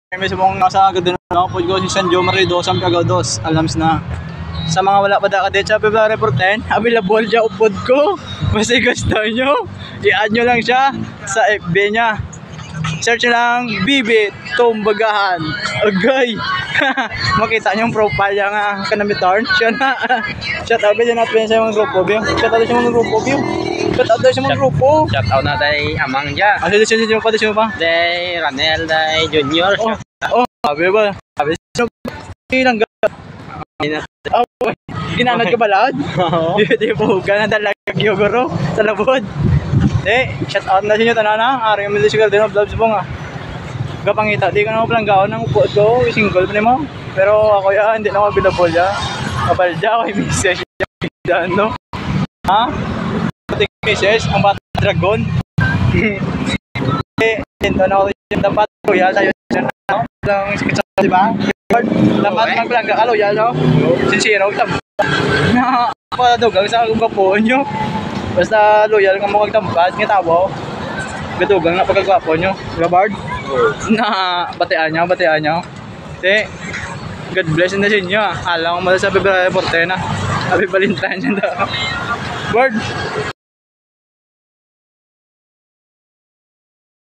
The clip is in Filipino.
May sumong nasa agad na po ko si San Jomar Dosam Cagados, alams na. Sa mga wala pa da kadit sa February 14, available dya upod ko. Basta gusto nyo, i-add nyo lang siya sa FB niya. Search lang Bibi Tumbagahan. Agay. Makita nyo yung profile niya nga kanamitarn. Siya na. Shout out din natin sa mga grupo view. Shout out sa mga grupo view. Shout out sa mga grupo. Shout out na day amang dya. Ano din pa din pa? Day Ranel, day Junior. Oh, sabi ba? Sabi ilang ginanad ka balad? Oo. Di po ka na talaga gyogoro sa labod. Shout out na sa inyo tanana. Ari mo din siguro din of vlogs po nga. Gapangita, di ka na malanggaon ng upod ko, single pa mo. Pero ako yan, hindi na ako available ya. Kapal dya, ako yung message ya. No? Ha? Pating message, ang bata dragon. Ito na ako yung dapat ko ya, tayo dyan na. Ang sikit sa diba? Dapat magplangga ka, loyal no? Sincere ako, napadadugang sa akong kapoon nyo. Basta loyal nga mo kagtampas, nga tabo. Gadugang na pagkagwapo nyo. Gabard? Na batean nyo. God bless na sa inyo. Alam ko mo sa February 14 na. Happy Valentine nyo daw. Bird!